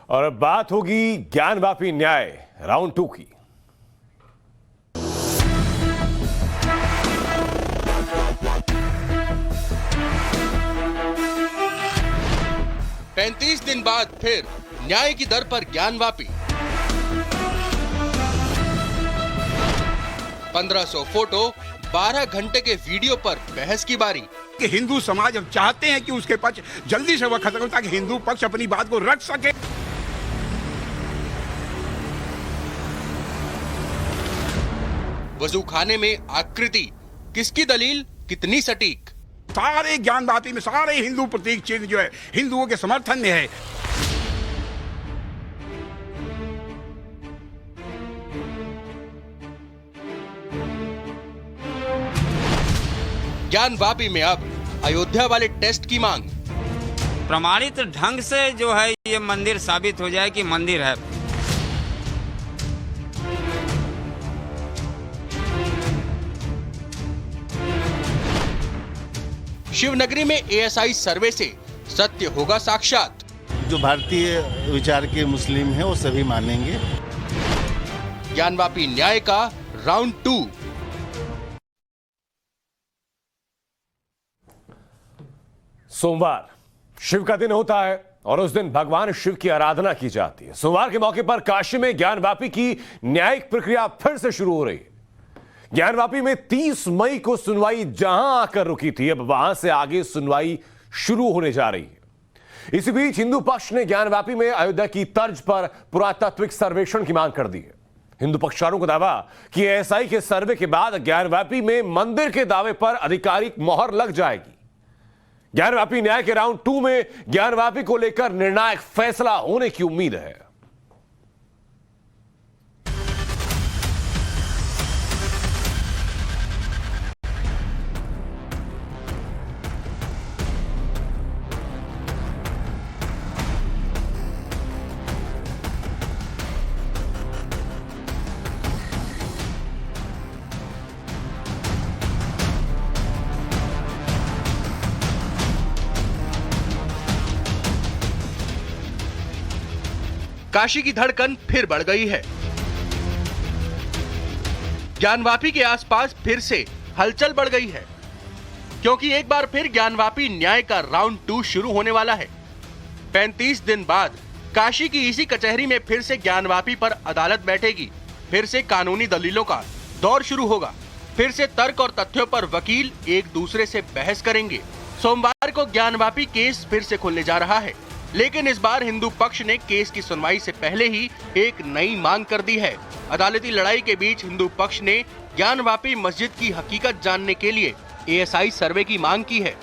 और अब बात होगी ज्ञानवापी न्याय राउंड 2 की। पैंतीस दिन बाद फिर न्याय की दर पर ज्ञानवापी। 1500 फोटो 12 घंटे के वीडियो पर बहस की बारी। कि हिंदू समाज अब चाहते हैं कि उसके पक्ष जल्दी से वह खत्म हो ताकि हिंदू पक्ष अपनी बात को रख सके। वजू खाने में आकृति, किसकी दलील कितनी सटीक। सारे ज्ञानवापी में सारे हिंदू प्रतीक चिन्ह जो है हिंदुओं के समर्थन में है। ज्ञानवापी में अब अयोध्या वाले टेस्ट की मांग। प्रमाणित ढंग से जो है ये मंदिर साबित हो जाए कि मंदिर है। शिवनगरी में एएसआई सर्वे से सत्य होगा साक्षात। जो भारतीय विचार के मुस्लिम हैं वो सभी मानेंगे। ज्ञानवापी न्याय का राउंड 2। सोमवार शिव का दिन होता है और उस दिन भगवान शिव की आराधना की जाती है। सोमवार के मौके पर काशी में ज्ञानवापी की न्यायिक प्रक्रिया फिर से शुरू हो रही है। ज्ञानवापी में 30 मई को सुनवाई जहां आकर रुकी थी, अब वहां से आगे सुनवाई शुरू होने जा रही है। इसी बीच हिंदू पक्ष ने ज्ञानवापी में अयोध्या की तर्ज पर पुरातात्विक सर्वेक्षण की मांग कर दी है। हिंदू पक्षकारों का दावा कि एएसआई के सर्वे के बाद ज्ञानवापी में मंदिर के दावे पर आधिकारिक मोहर लग जाएगी। ज्ञानवापी न्याय के राउंड 2 में ज्ञानवापी को लेकर निर्णायक फैसला होने की उम्मीद है। काशी की धड़कन फिर बढ़ गई है। ज्ञानवापी के आसपास फिर से हलचल बढ़ गई है, क्योंकि एक बार फिर ज्ञानवापी न्याय का राउंड 2 शुरू होने वाला है। 35 दिन बाद काशी की इसी कचहरी में फिर से ज्ञानवापी पर अदालत बैठेगी। फिर से कानूनी दलीलों का दौर शुरू होगा। फिर से तर्क और तथ्यों पर वकील एक दूसरे से बहस करेंगे। सोमवार को ज्ञानवापी केस फिर से खुलने जा रहा है, लेकिन इस बार हिंदू पक्ष ने केस की सुनवाई से पहले ही एक नई मांग कर दी है। अदालती लड़ाई के बीच हिंदू पक्ष ने ज्ञानवापी मस्जिद की हकीकत जानने के लिए एएसआई सर्वे की मांग की है।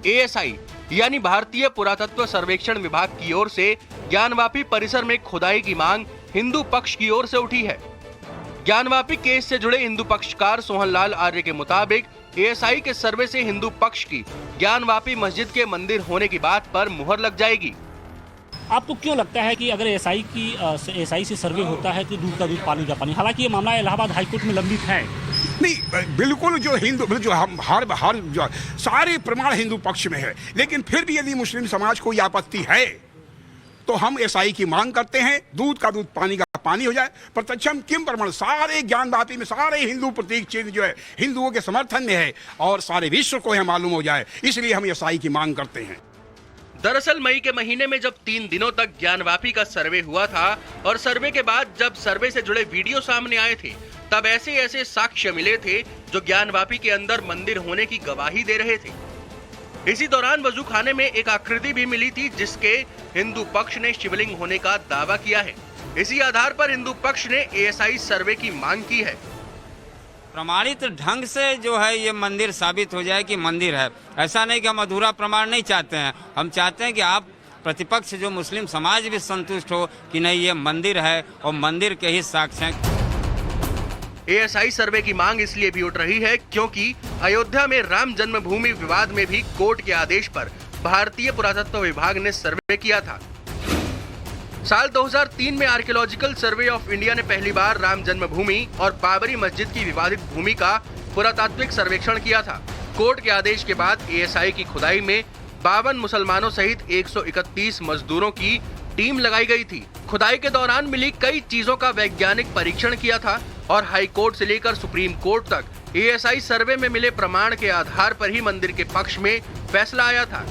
एएसआई यानी भारतीय पुरातत्व सर्वेक्षण विभाग की ओर से ज्ञानवापी परिसर में खुदाई की मांग हिंदू पक्ष की ओर से उठी है। ज्ञानवापी केस से जुड़े हिंदू पक्षकार सोहनलाल आर्य के मुताबिक एएसआई के सर्वे से हिंदू पक्ष की ज्ञानवापी मस्जिद के मंदिर होने की बात पर मुहर लग जाएगी। आपको क्यों लगता है कि अगर एएसआई से सर्वे होता है तो दूध का दूध पानी का पानी? हालांकि ये मामला इलाहाबाद हाईकोर्ट में लंबित है। नहीं, बिल्कुल जो हिंदू जो हम हर जो सारे प्रमाण हिंदू पक्ष में है, लेकिन फिर भी यदि मुस्लिम समाज को यह आपत्ति है तो हम एएसआई की मांग करते हैं, दूध का दूध पानी का पानी हो जाए। प्रत्यक्षम किम प्रमाण सारे ज्ञानवापी में सारे हिंदू प्रतीक चिन्ह जो है हिंदुओं के समर्थन में है और सारे विश्व को यह मालूम हो जाए, इसलिए हम एएसआई की मांग करते हैं। दरअसल मई के महीने में जब 3 दिनों तक ज्ञानवापी का सर्वे हुआ था और सर्वे के बाद जब सर्वे से जुड़े वीडियो सामने आए थे, तब ऐसे ऐसे साक्ष्य मिले थे जो ज्ञानवापी के अंदर मंदिर होने की गवाही दे रहे थे। इसी दौरान वजू खाने में एक आकृति भी मिली थी जिसके हिंदू पक्ष ने शिवलिंग होने का दावा किया है। इसी आधार पर हिंदू पक्ष ने एएसआई सर्वे की मांग की है। प्रमाणित ढंग से जो है ये मंदिर साबित हो जाए कि मंदिर है। ऐसा नहीं कि हम अधूरा प्रमाण नहीं चाहते हैं, हम चाहते हैं कि आप प्रतिपक्ष जो मुस्लिम समाज भी संतुष्ट हो कि नहीं ये मंदिर है और मंदिर के ही साक्ष्य हैं। एएसआई सर्वे की मांग इसलिए भी उठ रही है क्योंकि अयोध्या में राम जन्मभूमि विवाद में भी कोर्ट के आदेश पर भारतीय पुरातत्व विभाग ने सर्वे किया था। साल 2003 में आर्कियोलॉजिकल सर्वे ऑफ इंडिया ने पहली बार राम जन्मभूमि और बाबरी मस्जिद की विवादित भूमि का पुरातात्विक सर्वेक्षण किया था। कोर्ट के आदेश के बाद एएसआई की खुदाई में 52 मुसलमानों सहित 131 मजदूरों की टीम लगाई गई थी। खुदाई के दौरान मिली कई चीजों का वैज्ञानिक परीक्षण किया था और हाई कोर्ट से लेकर सुप्रीम कोर्ट तक एएसआई सर्वे में मिले प्रमाण के आधार पर ही मंदिर के पक्ष में फैसला आया था।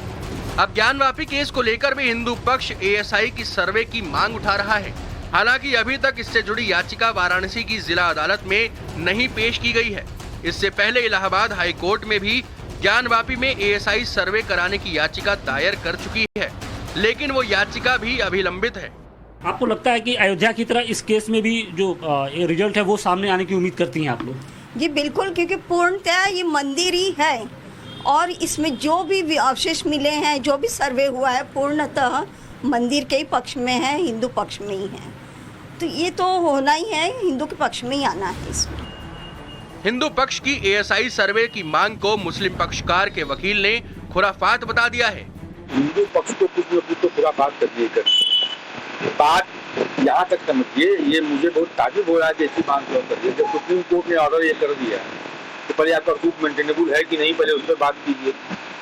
अब ज्ञानवापी केस को लेकर भी हिंदू पक्ष एएसआई की सर्वे की मांग उठा रहा है। हालांकि अभी तक इससे जुड़ी याचिका वाराणसी की जिला अदालत में नहीं पेश की गई है। इससे पहले इलाहाबाद हाई कोर्ट में भी ज्ञानवापी में एएसआई सर्वे कराने की याचिका दायर कर चुकी है, लेकिन वो याचिका भी अभी लंबित है। आपको लगता है कि अयोध्या की तरह इस केस में भी जो रिजल्ट है वो सामने आने की उम्मीद करती हैं आप लोग? जी बिल्कुल, क्योंकि पूर्णतः ये मंदिर ही है और इसमें जो भी अवशेष मिले हैं, जो भी सर्वे हुआ है, पूर्णतः मंदिर के ही पक्ष में है, हिंदू पक्ष में ही है। तो ये तो होना ही है, हिंदू के पक्ष में ही आना है इसमें। हिंदू पक्ष की एएसआई सर्वे की मांग को मुस्लिम पक्षकार के वकील ने खुराफात बता दिया है। हिंदू पक्ष को कुछ न कुछ तो खुराफात करनी कर बात यहाँ तक समझिए। ये मुझे बहुत ताजुब हो रहा है कि ऐसी मांग क्यों कर रही है। जब सुप्रीम कोर्ट ने ऑर्डर ये कर दिया तो पहले आपका सूट मेंटेनेबल है कि नहीं, पहले उस पर बात कीजिए।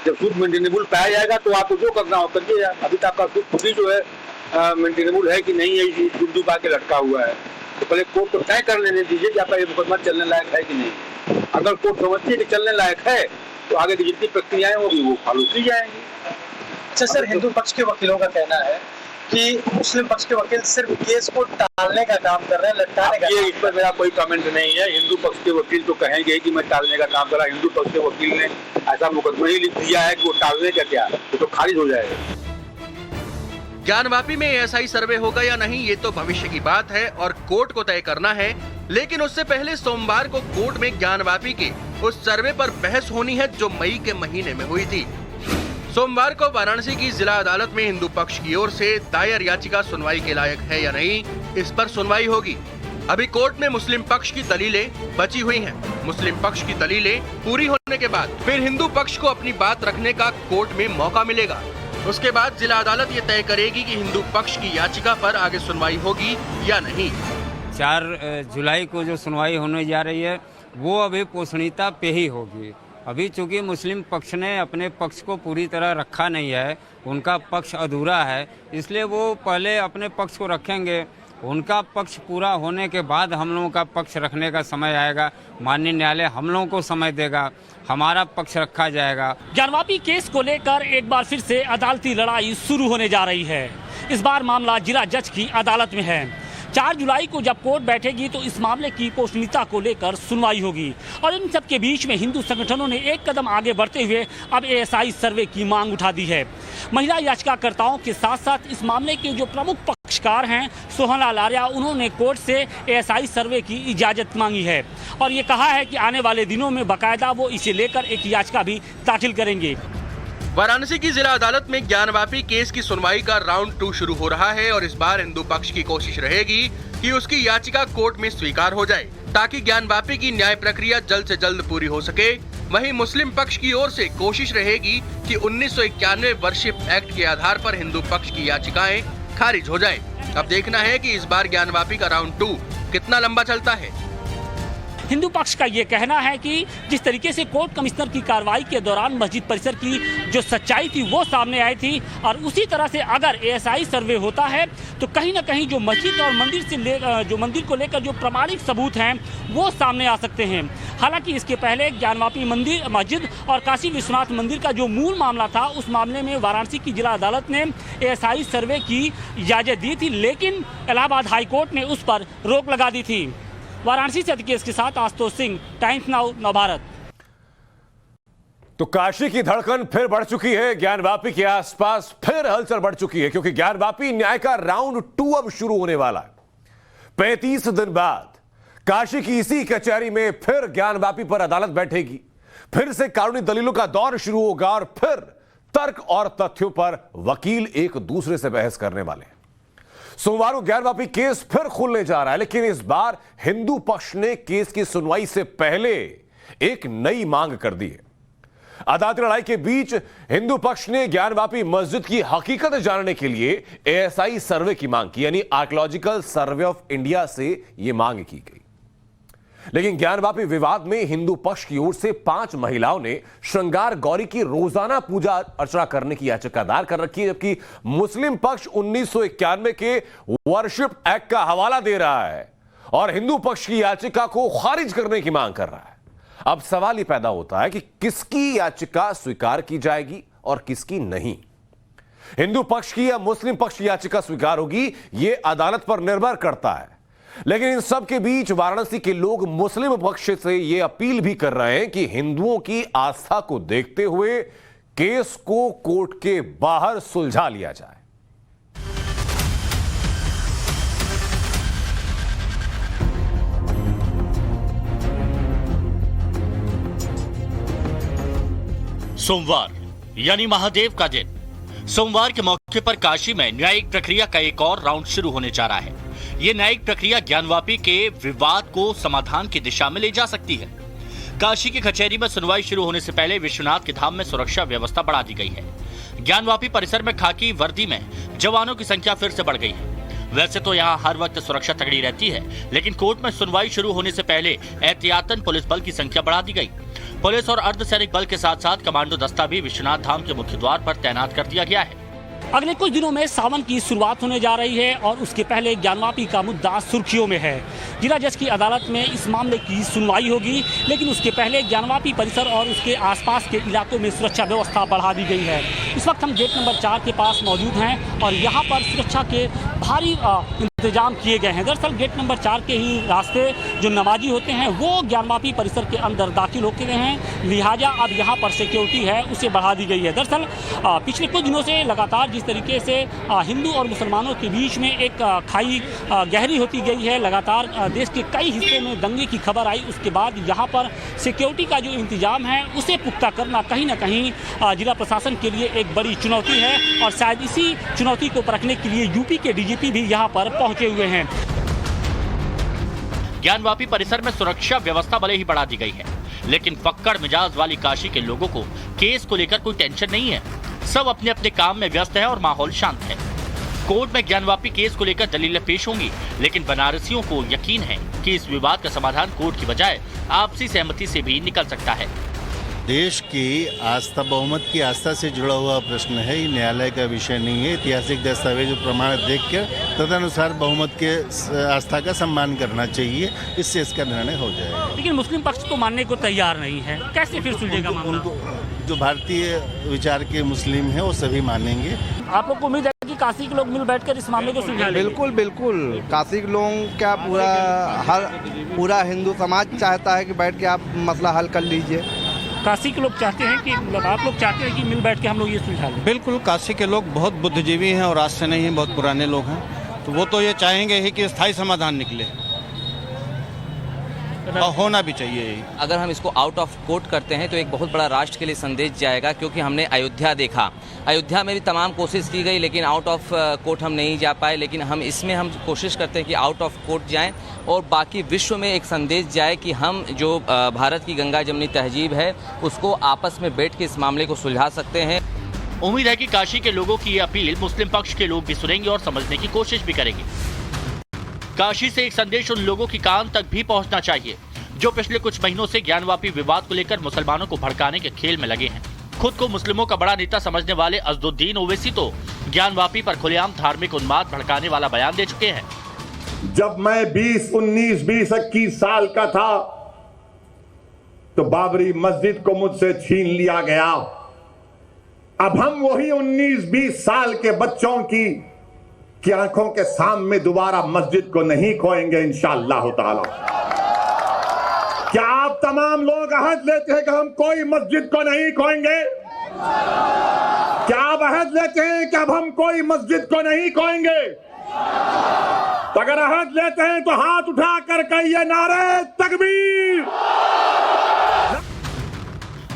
जब सूट मेंटेनेबल पाया जाएगा तो आपको जो करना हो करिए। अभी तक आपका सूट खुद ही जो है मेंटेनेबल है कि नहीं है, इस बिंदु पा के लटका हुआ है। तो पहले कोर्ट को तय कर लेने दीजिए कि आपका ये मुकदमा चलने लायक है कि नहीं। अगर कोर्ट समझती है कि चलने लायक है तो आगे की जितनी प्रक्रियाएं होगी वो फॉलो की जाएंगी। अच्छा सर, हिंदू पक्ष के वकीलों का कहना है कि मुस्लिम पक्ष के वकील सिर्फ केस को टालने का काम कर रहे हैं, लटकाने का। ये इस पर मेरा कोई कमेंट नहीं है। हिंदू पक्ष के वकील तो कहेंगे कि मैं टालने का काम कर रहा। हिंदू पक्ष के वकील ने ऐसा मुकदमा ही लिख दिया है कि वो टालने का क्या है, तो खारिज हो जाएगा। ज्ञानवापी में एएसआई सर्वे होगा या नहीं ये तो भविष्य की बात है और कोर्ट को तय करना है, लेकिन उससे पहले सोमवार को कोर्ट में ज्ञानवापी के उस सर्वे पर बहस होनी है जो मई के महीने में हुई थी। सोमवार को वाराणसी की जिला अदालत में हिंदू पक्ष की ओर से दायर याचिका सुनवाई के लायक है या नहीं, इस पर सुनवाई होगी। अभी कोर्ट में मुस्लिम पक्ष की दलीलें बची हुई हैं। मुस्लिम पक्ष की दलीलें पूरी होने के बाद फिर हिंदू पक्ष को अपनी बात रखने का कोर्ट में मौका मिलेगा। उसके बाद जिला अदालत ये तय करेगी कि हिंदू पक्ष की याचिका पर आगे सुनवाई होगी या नहीं। 4 जुलाई को जो सुनवाई होने जा रही है वो अभी पोषणीयता पे ही होगी। अभी चूंकि मुस्लिम पक्ष ने अपने पक्ष को पूरी तरह रखा नहीं है, उनका पक्ष अधूरा है, इसलिए वो पहले अपने पक्ष को रखेंगे। उनका पक्ष पूरा होने के बाद हम लोगों का पक्ष रखने का समय आएगा। माननीय न्यायालय हम लोगों को समय देगा, हमारा पक्ष रखा जाएगा। ज्ञानवापी केस को लेकर एक बार फिर से अदालती लड़ाई शुरू होने जा रही है। इस बार मामला जिला जज की अदालत में है। 4 जुलाई को जब कोर्ट बैठेगी तो इस मामले की पोषणीयता को लेकर सुनवाई होगी और इन सब के बीच में हिंदू संगठनों ने एक कदम आगे बढ़ते हुए अब एएसआई सर्वे की मांग उठा दी है। महिला याचिकाकर्ताओं के साथ साथ इस मामले के जो प्रमुख पक्षकार हैं सोहनलाल आर्या, उन्होंने कोर्ट से एएसआई सर्वे की इजाजत मांगी है और ये कहा है कि आने वाले दिनों में बाकायदा वो इसे लेकर एक याचिका भी दाखिल करेंगे। वाराणसी की जिला अदालत में ज्ञानवापी केस की सुनवाई का राउंड 2 शुरू हो रहा है और इस बार हिंदू पक्ष की कोशिश रहेगी कि उसकी याचिका कोर्ट में स्वीकार हो जाए ताकि ज्ञानवापी की न्याय प्रक्रिया जल्द से जल्द पूरी हो सके। वहीं मुस्लिम पक्ष की ओर से कोशिश रहेगी कि 1991 वर्शिप एक्ट के आधार पर हिंदू पक्ष की याचिकाएं खारिज हो जाएं। अब देखना है कि इस बार ज्ञानवापी का राउंड 2 कितना लंबा चलता है। हिंदू पक्ष का ये कहना है कि जिस तरीके से कोर्ट कमिश्नर की कार्रवाई के दौरान मस्जिद परिसर की जो सच्चाई थी वो सामने आई थी और उसी तरह से अगर एएसआई सर्वे होता है तो कहीं ना कहीं जो मस्जिद और मंदिर को लेकर जो प्रमाणिक सबूत हैं वो सामने आ सकते हैं। हालांकि इसके पहले ज्ञानवापी मस्जिद और काशी विश्वनाथ मंदिर का जो मूल मामला था उस मामले में वाराणसी की जिला अदालत ने एएसआई सर्वे की इजाजत दी थी, लेकिन इलाहाबाद हाई कोर्ट ने उस पर रोक लगा दी थी। वाराणसी से केस के साथ आशुतोष सिंह, टाइम्स नाउ, नवभारत। तो काशी की धड़कन फिर बढ़ चुकी है। ज्ञानवापी के आसपास फिर हलचल बढ़ चुकी है क्योंकि ज्ञानवापी न्याय का राउंड 2 अब शुरू होने वाला है। 35 दिन बाद काशी की इसी कचहरी में फिर ज्ञानवापी पर अदालत बैठेगी। फिर से कानूनी दलीलों का दौर शुरू होगा और फिर तर्क और तथ्यों पर वकील एक दूसरे से बहस करने वाले हैं। सोमवार को ज्ञानवापी केस फिर खुलने जा रहा है, लेकिन इस बार हिंदू पक्ष ने केस की सुनवाई से पहले एक नई मांग कर दी है। अदालती लड़ाई के बीच हिंदू पक्ष ने ज्ञानवापी मस्जिद की हकीकत जानने के लिए एएसआई सर्वे की मांग की, यानी आर्कियोलॉजिकल सर्वे ऑफ इंडिया से यह मांग की गई। लेकिन ज्ञानवापी विवाद में हिंदू पक्ष की ओर से 5 महिलाओं ने श्रृंगार गौरी की रोजाना पूजा अर्चना करने की याचिका दायर कर रखी है, जबकि मुस्लिम पक्ष 1991 के वर्शिप एक्ट का हवाला दे रहा है और हिंदू पक्ष की याचिका को खारिज करने की मांग कर रहा है। अब सवाल यह पैदा होता है कि किसकी याचिका स्वीकार की जाएगी और किसकी नहीं। हिंदू पक्ष की या मुस्लिम पक्ष की याचिका स्वीकार होगी, यह अदालत पर निर्भर करता है। लेकिन इन सब के बीच वाराणसी के लोग मुस्लिम पक्ष से यह अपील भी कर रहे हैं कि हिंदुओं की आस्था को देखते हुए केस को कोर्ट के बाहर सुलझा लिया जाए। सोमवार यानी महादेव का दिन। सोमवार के मौके पर काशी में न्यायिक प्रक्रिया का एक और राउंड शुरू होने जा रहा है। ये न्यायिक प्रक्रिया ज्ञानवापी के विवाद को समाधान की दिशा में ले जा सकती है। काशी की कचहरी में सुनवाई शुरू होने से पहले विश्वनाथ के धाम में सुरक्षा व्यवस्था बढ़ा दी गई है। ज्ञानवापी परिसर में खाकी वर्दी में जवानों की संख्या फिर से बढ़ गई है। वैसे तो यहाँ हर वक्त सुरक्षा तगड़ी रहती है, लेकिन कोर्ट में सुनवाई शुरू होने से पहले एहतियातन पुलिस बल की संख्या बढ़ा दी गई। पुलिस और अर्धसैनिक बल के साथ साथ कमांडो दस्ता भी विश्वनाथ धाम के मुख्य द्वार पर तैनात कर दिया गया है। अगले कुछ दिनों में सावन की शुरुआत होने जा रही है और उसके पहले ज्ञानवापी का मुद्दा सुर्खियों में है। जिला जज की अदालत में इस मामले की सुनवाई होगी, लेकिन उसके पहले ज्ञानवापी परिसर और उसके आसपास के इलाकों में सुरक्षा व्यवस्था बढ़ा दी गई है। इस वक्त हम गेट नंबर 4 के पास मौजूद हैं और यहाँ पर सुरक्षा के भारी इंतजाम किए गए हैं। दरअसल गेट नंबर 4 के ही रास्ते जो नमाजी होते हैं वो ज्ञानवापी परिसर के अंदर दाखिल होते हैं, लिहाजा अब यहाँ पर सिक्योरिटी है उसे बढ़ा दी गई है। दरअसल पिछले कुछ दिनों से लगातार जिस तरीके से हिंदू और मुसलमानों के बीच में एक खाई गहरी होती गई है, लगातार देश के कई हिस्से में दंगे की खबर आई, उसके बाद यहाँ पर सिक्योरिटी का जो इंतजाम है उसे पुख्ता करना कहीं ना कहीं जिला प्रशासन के लिए एक बड़ी चुनौती है और शायद इसी चुनौती को परखने के लिए यूपी के डीजीपी भी यहाँ पर पहुंचे हुए हैं। ज्ञानवापी परिसर में सुरक्षा व्यवस्था भले ही बढ़ा दी गई है, लेकिन फक्कड़ मिजाज वाली काशी के लोगों को केस को लेकर कोई टेंशन नहीं है। सब अपने अपने काम में व्यस्त है और माहौल शांत है। कोर्ट में ज्ञानवापी केस को लेकर दलीलें पेश होंगी, लेकिन बनारसियों को यकीन है कि इस विवाद का समाधान कोर्ट की बजाय आपसी सहमति से भी निकल सकता है। देश की आस्था, बहुमत की आस्था से जुड़ा हुआ प्रश्न है, ये न्यायालय का विषय नहीं है। ऐतिहासिक दस्तावेज प्रमाण देखकर तदनुसार बहुमत के आस्था का सम्मान करना चाहिए, इससे इसका निर्णय हो जाएगा। लेकिन मुस्लिम पक्ष को मानने को तैयार नहीं है, कैसे फिर सुलझेगा मामला? जो भारतीय विचार के मुस्लिम हैं वो सभी मानेंगे। आप लोग को उम्मीद है कि काशी के लोग मिल बैठकर इस मामले को सुलझा लेंगे? बिल्कुल बिल्कुल, काशी के लोग क्या पूरा हिंदू समाज चाहता है कि बैठ के आप मसला हल कर लीजिए। काशी के लोग चाहते हैं कि आप लोग चाहते हैं कि मिल बैठ के हम लोग ये सुलझा लें? बिल्कुल, काशी के लोग बहुत बुद्धिजीवी हैं और आज से नहीं हैं, बहुत पुराने लोग हैं, तो वो तो ये चाहेंगे ही कि स्थायी समाधान निकले और होना भी चाहिए। अगर हम इसको आउट ऑफ कोर्ट करते हैं तो एक बहुत बड़ा राष्ट्र के लिए संदेश जाएगा, क्योंकि हमने अयोध्या देखा, अयोध्या में भी तमाम कोशिश की गई लेकिन आउट ऑफ कोर्ट हम नहीं जा पाए। लेकिन हम इसमें हम कोशिश करते हैं कि आउट ऑफ कोर्ट जाएं और बाकी विश्व में एक संदेश जाए कि हम जो भारत की गंगा जमनी तहजीब है उसको आपस में बैठ के इस मामले को सुलझा सकते हैं। उम्मीद है कि काशी के लोगों की ये अपील मुस्लिम पक्ष के लोग भी सुनेंगे और समझने की कोशिश भी करेंगे। काशी से एक संदेश उन लोगों की कान तक भी पहुंचना चाहिए जो पिछले कुछ महीनों से ज्ञानवापी विवाद को लेकर मुसलमानों को भड़काने के खेल में लगे हैं। खुद को मुस्लिमों का बड़ा नेता समझने वाले अज़दुद्दीन ओवैसी तो ज्ञानवापी पर खुलेआम धार्मिक उन्माद भड़काने वाला बयान दे चुके हैं। जब मैं 20, 19, 20, 21 साल का था तो बाबरी मस्जिद को मुझसे छीन लिया गया। अब हम वही 19, 20 साल के बच्चों की आंखों के सामने दोबारा मस्जिद को नहीं खोएंगे इंशाअल्लाह ताला। क्या आप तमाम लोग अहद लेते हैं कि हम कोई मस्जिद को नहीं खोएंगे? क्या आप अहद लेते हैं कि अब हम कोई मस्जिद को नहीं खोएंगे? तो अगर अहद लेते हैं तो हाथ उठा कर कहिए नारे तकबीर।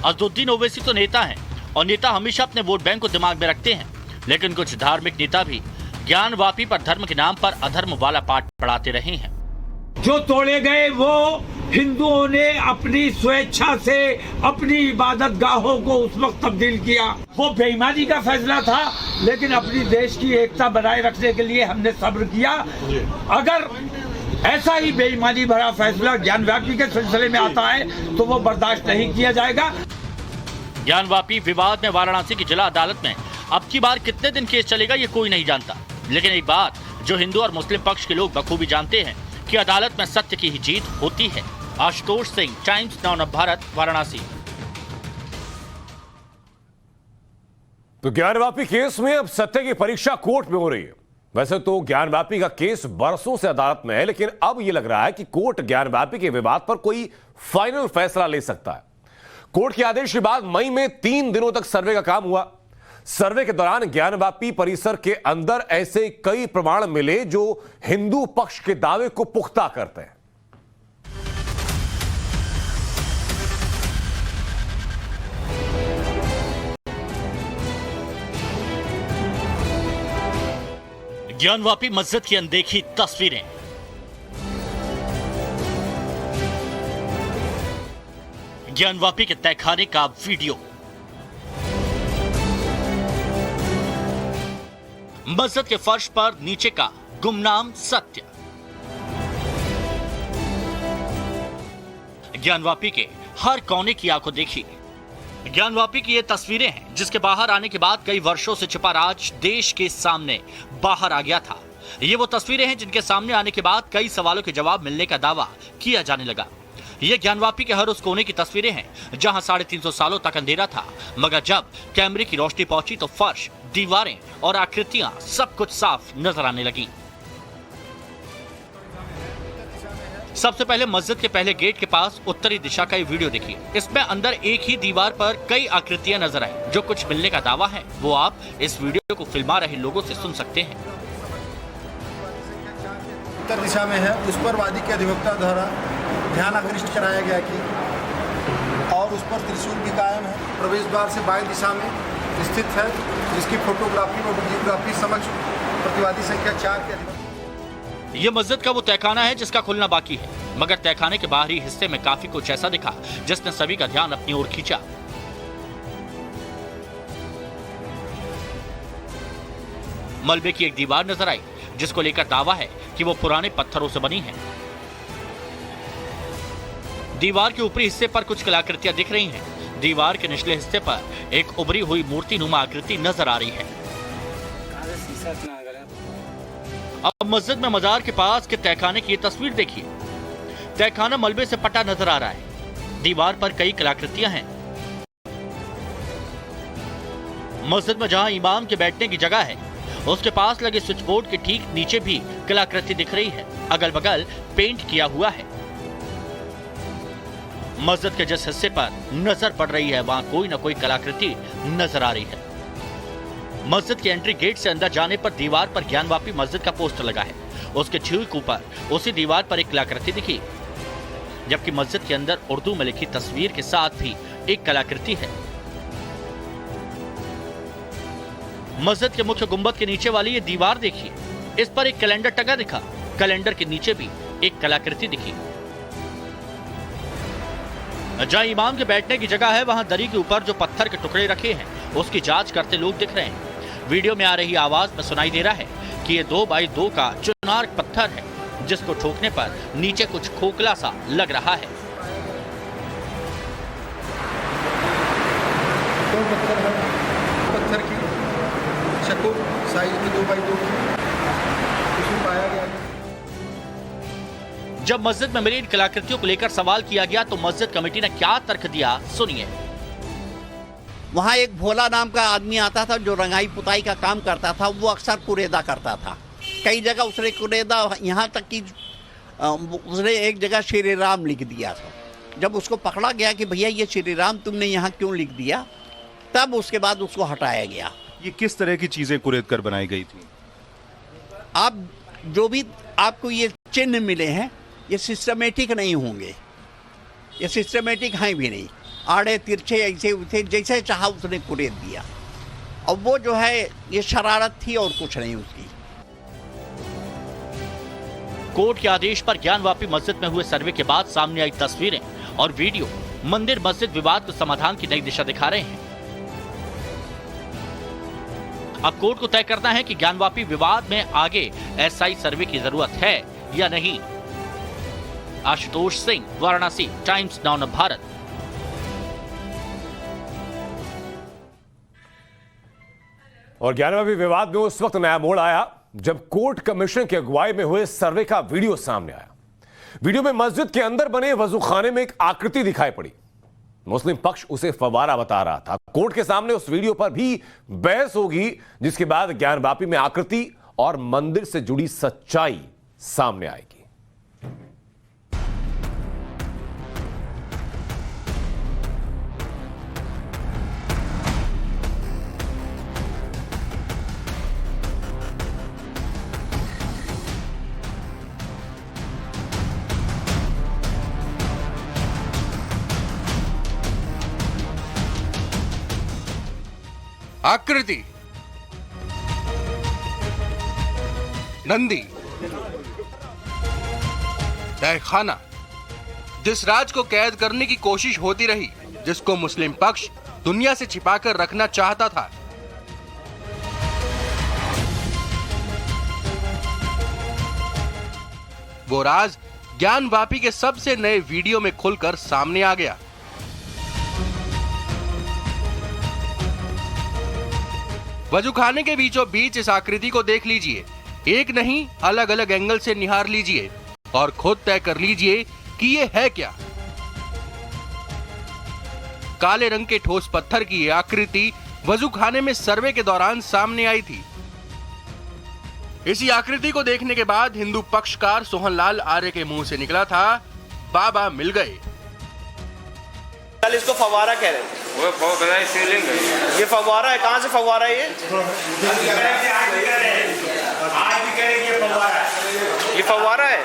अज़दुद्दीन ओवैसी तो नेता हैं और नेता हमेशा अपने वोट बैंक को दिमाग में रखते हैं, लेकिन कुछ धार्मिक नेता भी ज्ञानवापी पर धर्म के नाम पर अधर्म वाला पाठ पढ़ाते रहे हैं। जो तोड़े गए वो हिंदुओं ने अपनी स्वेच्छा से अपनी इबादत गाहों को उस वक्त तब्दील किया। वो बेईमानी का फैसला था, लेकिन अपनी देश की एकता बनाए रखने के लिए हमने सब्र किया। अगर ऐसा ही बेईमानी भरा फैसला ज्ञानवापी के सिलसिले में आता है तो वो बर्दाश्त नहीं किया जाएगा। ज्ञानवापी विवाद में वाराणसी की जिला अदालत में अब की बार कितने दिन केस चलेगा ये कोई नहीं जानता, लेकिन एक बात जो हिंदू और मुस्लिम पक्ष के लोग बखूबी जानते हैं कि अदालत में सत्य की ही जीत होती है। Ashutosh Singh, times now Navbharat, Varanasi. तो ज्ञानवापी केस में अब सत्य की परीक्षा कोर्ट में हो रही है। वैसे तो ज्ञानवापी का केस बरसों से अदालत में है, लेकिन अब यह लग रहा है कि कोर्ट ज्ञानवापी के विवाद पर कोई फाइनल फैसला ले सकता है। कोर्ट के आदेश के बाद मई में 3 दिनों तक सर्वे का काम हुआ। सर्वे के दौरान ज्ञानवापी परिसर के अंदर ऐसे कई प्रमाण मिले जो हिंदू पक्ष के दावे को पुख्ता करते हैं। ज्ञानवापी मस्जिद की अनदेखी तस्वीरें, ज्ञानवापी के तहखाने का वीडियो, मस्जिद के फर्श पर नीचे का गुमनाम सत्य, ज्ञानवापी के हर कोने की आंखों देखी। ज्ञानवापी की ये तस्वीरें हैं जिसके बाहर आने के बाद कई वर्षों से छिपा राज देश के सामने बाहर आ गया था। ये वो तस्वीरें हैं जिनके सामने आने के बाद कई सवालों के जवाब मिलने का दावा किया जाने लगा। ये ज्ञानवापी के हर उस कोने की तस्वीरें हैं जहां 350 सालों तक अंधेरा था, मगर जब कैमरे की रोशनी पहुंची तो फर्श, दीवारें और आकृतियां सब कुछ साफ नजर आने लगी। सबसे पहले मस्जिद के पहले गेट के पास उत्तरी दिशा का ये वीडियो देखिए। इसमें अंदर एक ही दीवार पर कई आकृतियां नजर आई। जो कुछ मिलने का दावा है वो आप इस वीडियो को फिल्मा रहे लोगों से सुन सकते हैं। उत्तर दिशा में है, उस पर वादी के अधिवक्ता द्वारा ध्यान आकृष्ट कराया गया कि और उस पर त्रिशूल भी कायम है। प्रवेश द्वार से बाएं दिशा में स्थित है, जिसकी फोटोग्राफी और वीडियोग्राफी समक्ष प्रतिवादी संख्या 4 के अधिवक्ता। ये मस्जिद का वो तहखाना है जिसका खुलना बाकी है, मगर तहखाने के बाहरी हिस्से में काफी कुछ ऐसा दिखा जिसने सभी का ध्यान अपनी ओर खींचा। मलबे की एक दीवार नजर आई जिसको लेकर दावा है कि वो पुराने पत्थरों से बनी है। दीवार के ऊपरी हिस्से पर कुछ कलाकृतियां दिख रही हैं। दीवार के निचले हिस्से पर एक उभरी हुई मूर्ति नुमा आकृति नजर आ रही है। अब मस्जिद में मजार के पास के तहखाने की तस्वीर देखिए। तहखाना मलबे से पटा नजर आ रहा है। दीवार पर कई कलाकृतियां हैं। मस्जिद में जहां इमाम के बैठने की जगह है उसके पास लगे स्विच बोर्ड के ठीक नीचे भी कलाकृति दिख रही है। अगल बगल पेंट किया हुआ है। मस्जिद के जिस हिस्से पर नजर पड़ रही है वहां कोई न कोई कलाकृति नजर आ रही है। मस्जिद के एंट्री गेट से अंदर जाने पर दीवार पर ज्ञानवापी मस्जिद का पोस्टर लगा है। उसके ठीक ऊपर उसी दीवार पर एक कलाकृति दिखी, जबकि मस्जिद के अंदर उर्दू में लिखी तस्वीर के साथ भी एक कलाकृति है। मस्जिद के मुख्य गुंबद के नीचे वाली ये दीवार देखिए, इस पर एक कैलेंडर टंगा दिखा। कैलेंडर के नीचे भी एक कलाकृति दिखी। जहां इमाम के बैठने की जगह है वहां दरी के ऊपर जो पत्थर के टुकड़े रखे हैं उसकी जांच करते लोग दिख रहे हैं। वीडियो में आ रही आवाज में सुनाई दे रहा है कि ये 2x2 का चुनार पत्थर है जिसको ठोकने पर नीचे कुछ खोखला सा लग रहा है। पत्थर की चकोर साइज में 2x2 पाया गया। जब मस्जिद में मिली इन कलाकृतियों को लेकर सवाल किया गया तो मस्जिद कमेटी ने क्या तर्क दिया, सुनिए। वहाँ एक भोला नाम का आदमी आता था जो रंगाई पुताई का काम करता था। वो अक्सर कुरेदा करता था। कई जगह उसने कुरेदा, यहाँ तक कि उसने एक जगह श्री राम लिख दिया था। जब उसको पकड़ा गया कि भैया ये श्री राम तुमने यहाँ क्यों लिख दिया, तब उसके बाद उसको हटाया गया। ये किस तरह की चीज़ें कुरेद कर बनाई गई थी? आप जो भी आपको ये चिन्ह मिले हैं ये सिस्टमेटिक नहीं होंगे, ये सिस्टमेटिक हैं भी नहीं। आड़े तिरछे ऐसे उसे जैसे चाहा उसने कुरेद दिया। और वो जो है ये शरारत थी और कुछ नहीं उसकी। कोर्ट के आदेश पर ज्ञानवापी मस्जिद में हुए सर्वे के बाद सामने आई तस्वीरें और वीडियो मंदिर मस्जिद विवाद के समाधान की नई दिशा दिखा रहे हैं। अब कोर्ट को तय करना है कि ज्ञानवापी विवाद में आगे एसआई सर्वे की जरूरत है या नहीं। Ashutosh Singh, Varanasi, times now of Bharat. और 11वां विवाद में उस वक्त नया मोड़ आया जब कोर्ट कमीशन की अगुवाई में हुए सर्वे का वीडियो सामने आया। वीडियो में मस्जिद के अंदर बने वजूखाने में एक आकृति दिखाई पड़ी। मुस्लिम पक्ष उसे फव्वारा बता रहा था। कोर्ट के सामने उस वीडियो पर भी बहस होगी, जिसके बाद ज्ञानवापी में आकृति और मंदिर से जुड़ी सच्चाई सामने आएगी। आकृति, नंदी, तहखाना, जिस राज को कैद करने की कोशिश होती रही, जिसको मुस्लिम पक्ष दुनिया से छिपाकर रखना चाहता था। वो राज ज्ञानवापी के सबसे नए वीडियो में खुलकर सामने आ गया। वजूखाने के बीचों बीच इस आकृति को देख लीजिए। एक नहीं, अलग अलग एंगल से निहार लीजिए और खुद तय कर लीजिए कि ये है क्या। काले रंग के ठोस पत्थर की ये आकृति वजूखाने में सर्वे के दौरान सामने आई थी। इसी आकृति को देखने के बाद हिंदू पक्षकार सोहनलाल आर्य के मुंह से निकला था, बाबा मिल गए। इसको फव्वारा कह रहे हैं। वो बहुत बड़ा शिवलिंग है। ये फव्वारा है, कहाँ से फव्वारा है ये? ये फव्वारा है।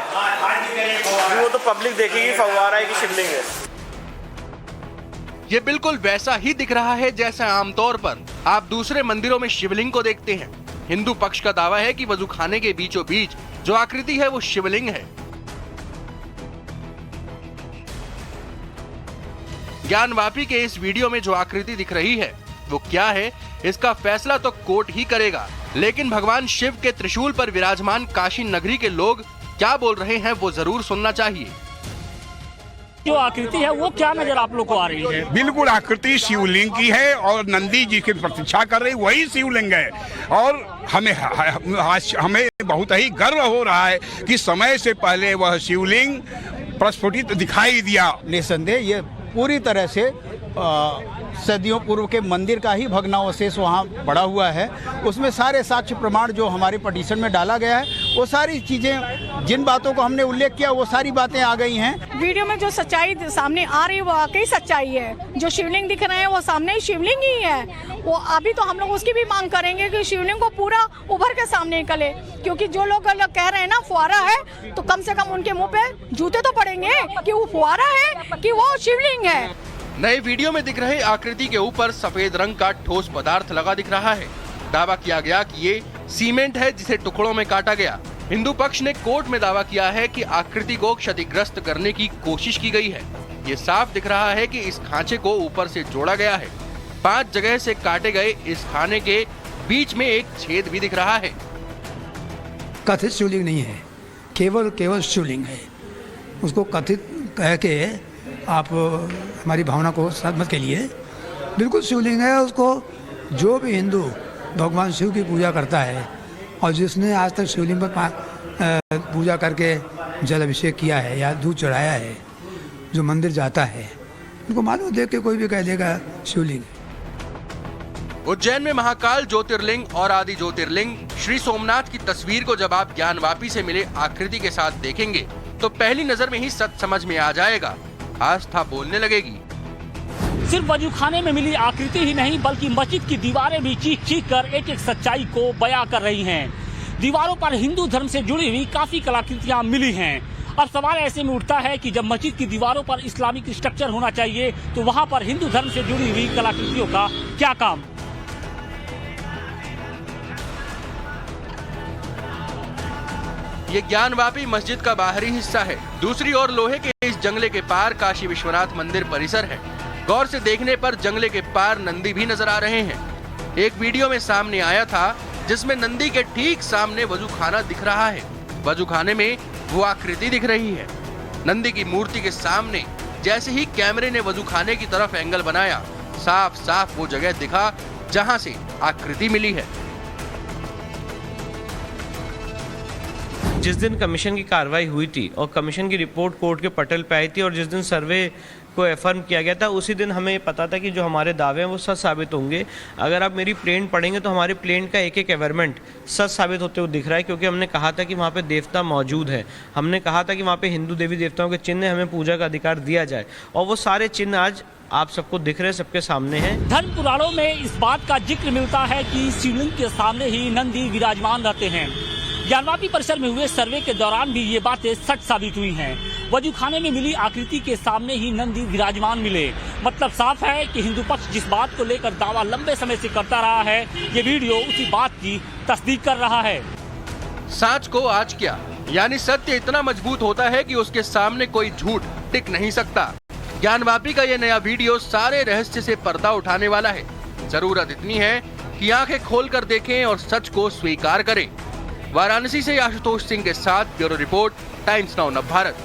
वो तो पब्लिक देखेगी फव्वारा है कि शिवलिंग है। ये बिल्कुल वैसा ही दिख रहा है जैसा आमतौर पर आप दूसरे मंदिरों में शिवलिंग को देखते हैं। हिंदू पक्ष का दावा है कि वजूखाने के बीचों बीच जो आकृति है वो शिवलिंग है। ज्ञानवापी के इस वीडियो में जो आकृति दिख रही है वो क्या है, इसका फैसला तो कोर्ट ही करेगा। लेकिन भगवान शिव के त्रिशूल पर विराजमान काशी नगरी के लोग क्या बोल रहे हैं वो जरूर सुनना चाहिए। जो आकृति है वो क्या नजर आप लोग को आ रही है? बिल्कुल आकृति शिवलिंग की है और नंदी जी की प्रतीक्षा कर रही वही शिवलिंग है। और हमें बहुत ही गर्व हो रहा है कि समय से पहले वह शिवलिंग प्रस्फुटित दिखाई दिया। निसंदेह ये पूरी तरह से सदियों पूर्व के मंदिर का ही भग्नावशेष वहाँ पड़ा हुआ है। उसमें सारे साक्ष्य प्रमाण जो हमारे पटिशन में डाला गया है वो सारी चीज़ें, जिन बातों को हमने उल्लेख किया वो सारी बातें आ गई हैं। वीडियो में जो सच्चाई सामने आ रही है वो वाकई सच्चाई है। जो शिवलिंग दिख रहे हैं वो सामने ही शिवलिंग ही है। वो अभी तो हम लोग उसकी भी मांग करेंगे कि शिवलिंग को पूरा उभर के सामने निकले, क्योंकि जो लोग कह रहे हैं ना फुआरा है, तो कम से कम उनके मुंह पे जूते तो पड़ेंगे कि वो फुआरा है कि वो शिवलिंग है। नए वीडियो में दिख रहे आकृति के ऊपर सफेद रंग का ठोस पदार्थ लगा दिख रहा है। दावा किया गया कि ये सीमेंट है जिसे टुकड़ों में काटा गया। हिंदू पक्ष ने कोर्ट में दावा किया है कि आकृति को क्षतिग्रस्त करने की कोशिश की गई है। ये साफ दिख रहा है कि इस खांचे को ऊपर से जोड़ा गया है। 5 जगह से काटे गए इस खाने के बीच में एक छेद भी दिख रहा है। कथित शिवलिंग नहीं है, केवल शिवलिंग है। उसको कथित कह के आप हमारी भावना को सदमत के लिए बिल्कुल शिवलिंग है। उसको जो भी हिंदू भगवान शिव की पूजा करता है और जिसने आज तक शिवलिंग पर पूजा करके जल अभिषेक किया है या दूध चढ़ाया है, जो मंदिर जाता है, उनको मालूम देख के कोई भी कह देगा शिवलिंग। उज्जैन में महाकाल ज्योतिर्लिंग और आदि ज्योतिर्लिंग श्री सोमनाथ की तस्वीर को जब आप ज्ञानवापी से मिले आकृति के साथ देखेंगे तो पहली नजर में ही सच समझ में आ जाएगा। आस्था बोलने लगेगी। सिर्फ वजूखाने में मिली आकृति ही नहीं बल्कि मस्जिद की दीवारें भी चीख चीख कर एक एक सच्चाई को बयां कर रही हैं। दीवारों पर हिंदू धर्म से जुड़ी हुई काफी कलाकृतियां मिली हैं। अब सवाल ऐसे में उठता है कि जब मस्जिद की दीवारों पर इस्लामिक स्ट्रक्चर होना चाहिए तो वहां पर हिंदू धर्म से जुड़ी हुई कलाकृतियों का क्या काम? ये ज्ञानवापी मस्जिद का बाहरी हिस्सा है। दूसरी ओर लोहे के इस जंगले के पार काशी विश्वनाथ मंदिर परिसर है। गौर से देखने पर जंगले के पार नंदी भी नजर आ रहे हैं। एक वीडियो में सामने आया था जिसमें नंदी के ठीक सामने वजूखाना दिख रहा है। वजूखाने में वो आकृति दिख रही है। नंदी की मूर्ति के सामने जैसे ही कैमरे ने वजूखाने की तरफ एंगल बनाया, साफ साफ वो जगह दिखा जहां से आकृति मिली है। जिस दिन कमीशन की कार्रवाई हुई थी और कमीशन की रिपोर्ट कोर्ट के पटल पे आई थी और जिस दिन सर्वे को एफर्म किया गया था, उसी दिन हमें पता था कि जो हमारे दावे हैं वो सच साबित होंगे। अगर आप मेरी प्लेन पढ़ेंगे तो हमारे प्लेन का एक एक एवरमेंट सच साबित होते हुए दिख रहा है, क्योंकि हमने कहा था कि वहाँ पे देवता मौजूद है, हमने कहा था कि वहाँ पे हिंदू देवी देवताओं के चिन्ह हमें पूजा का अधिकार दिया जाए, और वो सारे चिन्ह आज आप सबको दिख रहे हैं, सबके सामने हैं। धर्म पुराणों में इस बात का जिक्र मिलता है कि शिवलिंग के सामने ही नंदी विराजमान रहते हैं। ज्ञानवापी परिसर में हुए सर्वे के दौरान भी ये बातें सच साबित हुई हैं। वजूखाने में मिली आकृति के सामने ही नंदी विराजमान मिले। मतलब साफ है कि हिंदू पक्ष जिस बात को लेकर दावा लंबे समय से करता रहा है, ये वीडियो उसी बात की तस्दीक कर रहा है। सच को आज क्या, यानी सत्य इतना मजबूत होता है कि उसके सामने कोई झूठ टिक नहीं सकता। ज्ञानवापी का ये नया वीडियो सारे रहस्य से पर्दा उठाने वाला है। जरूरत इतनी है कि आंखें खोलकर देखें और सच को स्वीकार करें। वाराणसी से आशुतोष सिंह के साथ ब्यूरो रिपोर्ट, टाइम्स नाउ नव भारत।